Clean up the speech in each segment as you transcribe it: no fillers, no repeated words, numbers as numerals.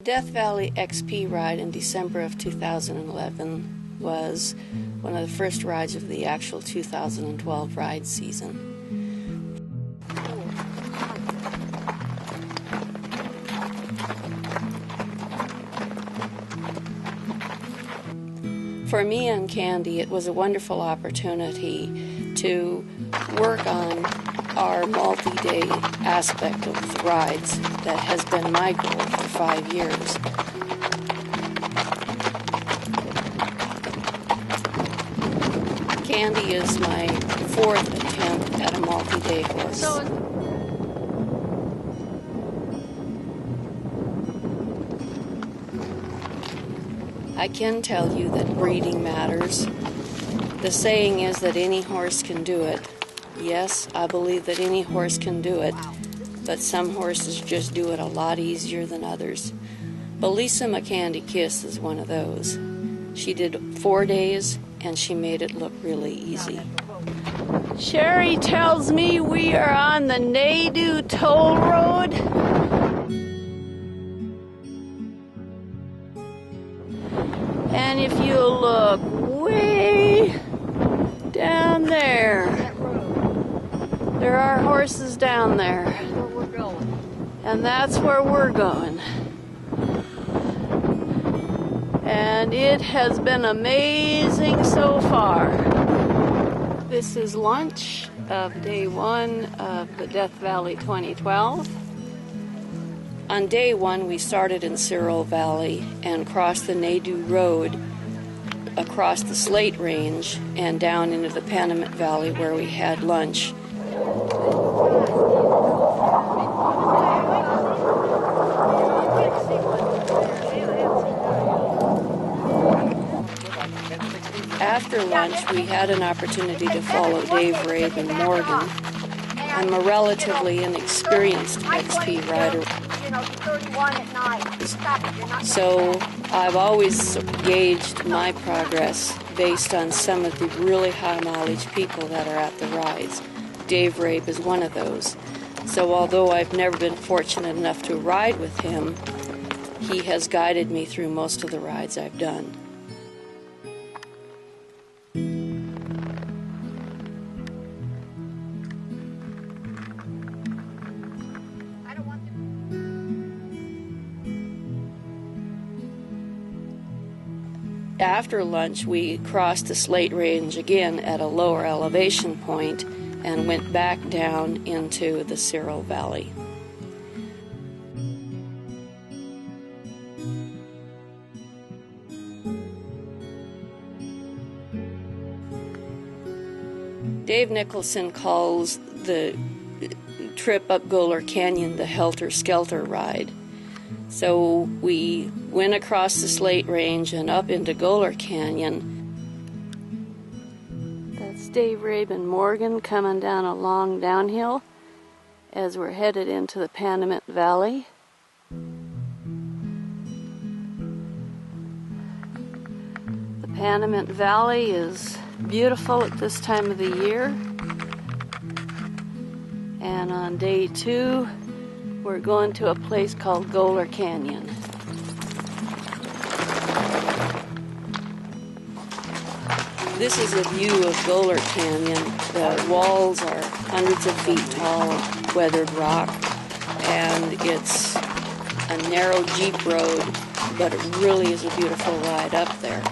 Death Valley XP ride in December of 2011 was one of the first rides of the actual 2012 ride season. For me and Khandy, it was a wonderful opportunity to work on our multi-day aspect of the rides that has been my goal for 5 years. Khandy is my 4th attempt at a multi-day horse. I can tell you that breeding matters. The saying is that any horse can do it. Yes, I believe that any horse can do it, but some horses just do it a lot easier than others. Belesema Khiss is one of those. She did 4 days, and she made it look really easy. Sherry tells me we are on the Nadu Toll Road. And if you look way down there, there are horses down there. That's where we're going. And that's where we're going. And it has been amazing so far. This is lunch of day 1 of the Death Valley 2012. On day 1, we started in Cyril Valley and crossed the Nadu Road across the Slate Range and down into the Panamint Valley where we had lunch. After lunch, we had an opportunity to follow Dave, Rabe, and Morgan. I'm a relatively inexperienced XP rider, so I've always gauged my progress based on some of the really high mileage people that are at the rides. Dave Rabe is one of those. So although I've never been fortunate enough to ride with him, he has guided me through most of the rides I've done. After lunch, we crossed the Slate Range again at a lower elevation point and went back down into the Cyril Valley. Dave Nicholson calls the trip up Gore Canyon the Helter Skelter ride. So we went across the Slate Range and up into Gore Canyon. That's Dave, Rabe, and Morgan coming down a long downhill as we're headed into the Panamint Valley. The Panamint Valley is beautiful at this time of the year. And on day 2, we're going to a place called Gore Canyon. This is a view of Gore Canyon. The walls are hundreds of feet tall of weathered rock, and it's a narrow jeep road, but it really is a beautiful ride up there.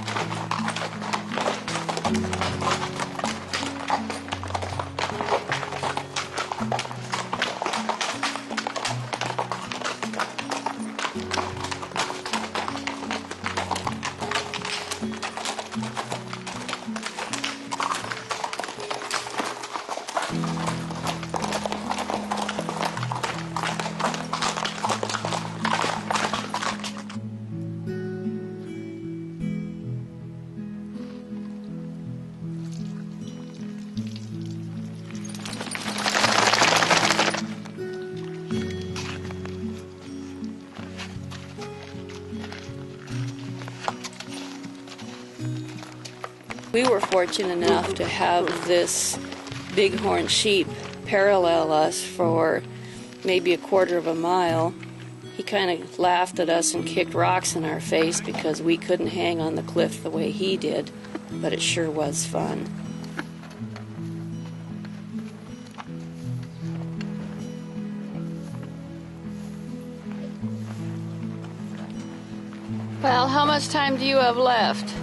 We were fortunate enough to have this bighorn sheep parallel us for maybe a quarter of a mile, He kind of laughed at us and kicked rocks in our face because we couldn't hang on the cliff the way he did, but it sure was fun. Well, how much time do you have left?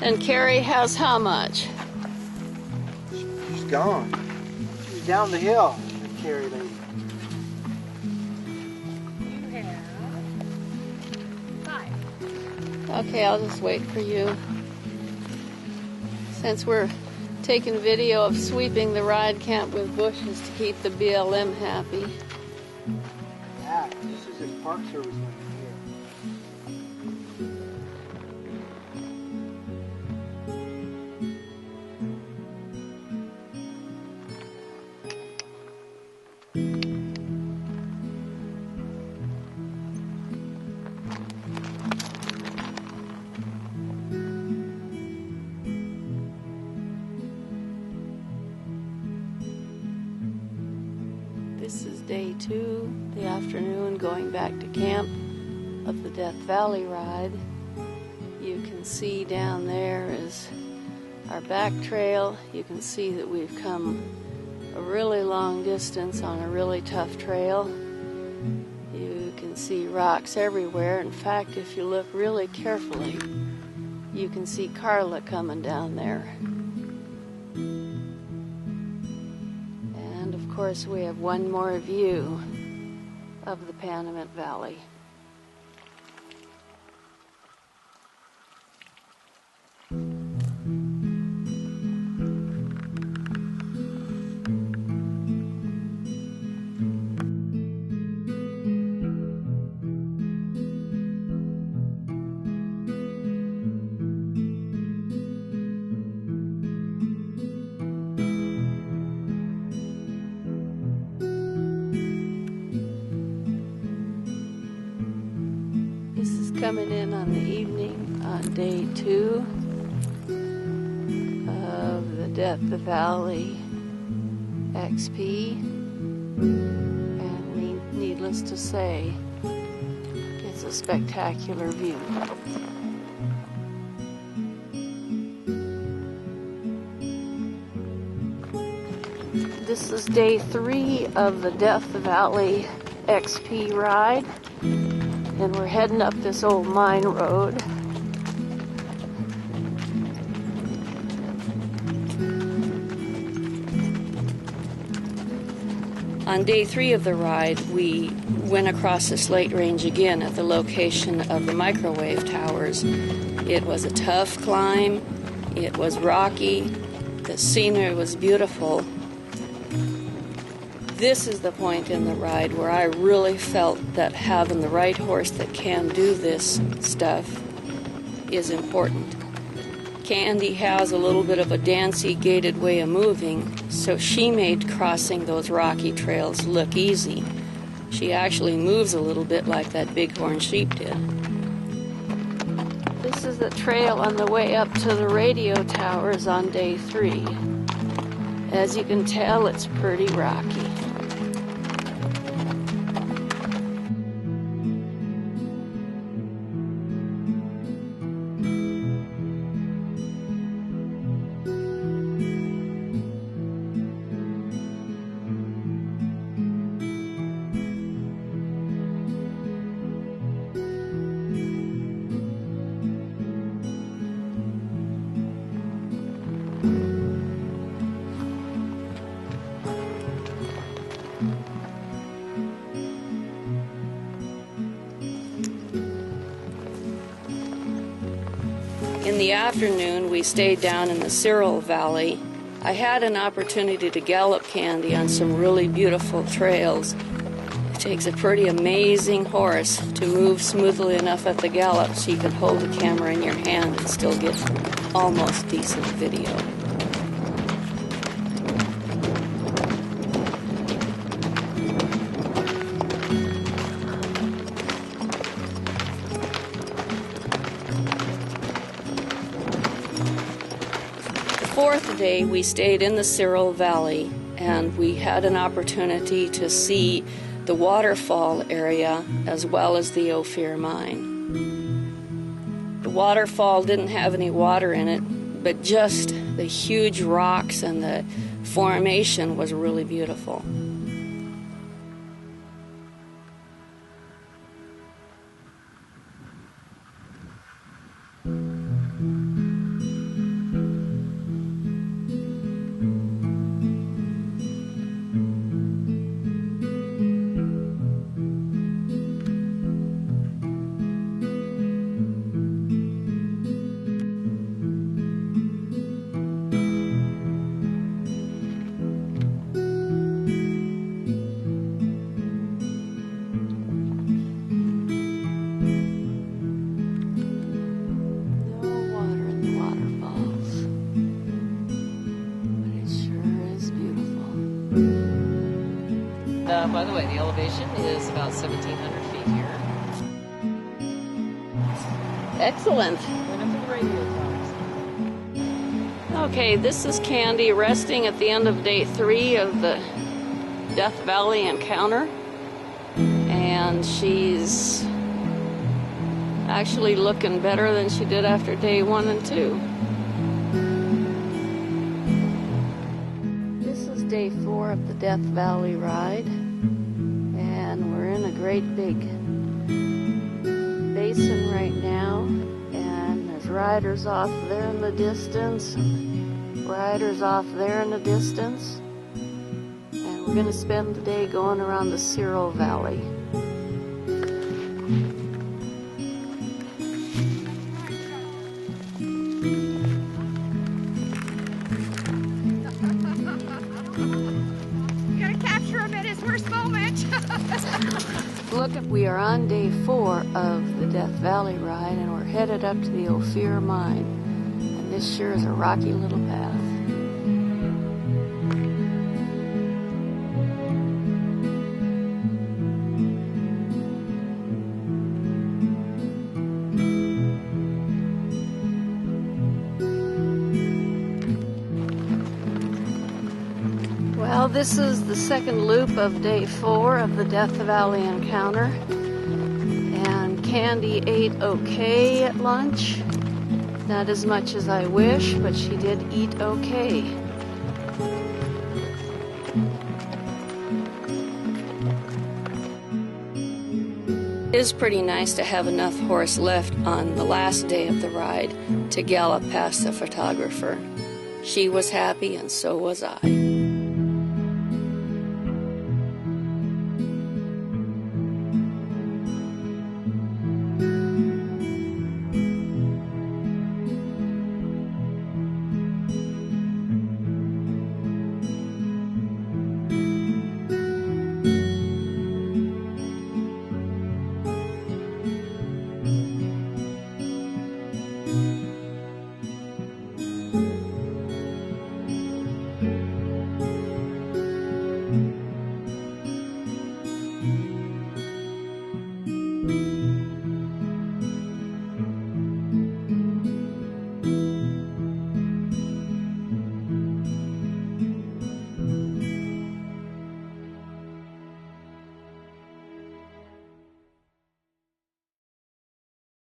And Carrie has how much? She's gone. She's down the hill, the Carrie lady. You have 5. Okay, I'll just wait for you. Since we're taking video of sweeping the ride camp with bushes to keep the BLM happy. Yeah, this is a Park Service one here. This is day 2, the afternoon, going back to camp of the Death Valley ride. You can see down there is our back trail. You can see that we've come a really long distance on a really tough trail. You can see rocks everywhere. In fact, if you look really carefully, you can see Carla coming down there. And of course, we have one more view of the Panamint Valley. Coming in on the evening on day 2 of the Death Valley XP, and needless to say, it's a spectacular view. This is day 3 of the Death Valley XP ride. And we're heading up this old mine road. On day 3 of the ride, we went across the Slate Range again at the location of the microwave towers. It was a tough climb. It was rocky. The scenery was beautiful. This is the point in the ride where I really felt that having the right horse that can do this stuff is important. Khandy has a little bit of a dancey, gated way of moving, so she made crossing those rocky trails look easy. She actually moves a little bit like that bighorn sheep did. This is the trail on the way up to the radio towers on day 3. As you can tell, it's pretty rocky. In the afternoon, we stayed down in the Cyril Valley. I had an opportunity to gallop Khandy on some really beautiful trails. It takes a pretty amazing horse to move smoothly enough at the gallop so you can hold the camera in your hand and still get almost decent video. day we stayed in the Cyril Valley, and we had an opportunity to see the waterfall area as well as the Ophir mine. The waterfall didn't have any water in it, but just the huge rocks and the formation was really beautiful. By the way, the elevation is about 1,700 feet here. Excellent. Went up to the radio tops. Okay, this is Khandy resting at the end of day 3 of the Death Valley encounter. And she's actually looking better than she did after day 1 and 2. This is day 4 of the Death Valley ride. And we're in a great big basin right now, and there's riders off there in the distance, riders off there in the distance, and we're going to spend the day going around the Cyril Valley. Look, we are on day 4 of the Death Valley ride, and we're headed up to the Ophir mine. And this sure is a rocky little path. Well, this is the second loop of day 4 of the Death Valley encounter, and Khandy ate okay at lunch. Not as much as I wish, but she did eat okay. It is pretty nice to have enough horse left on the last day of the ride to gallop past the photographer. She was happy, and so was I.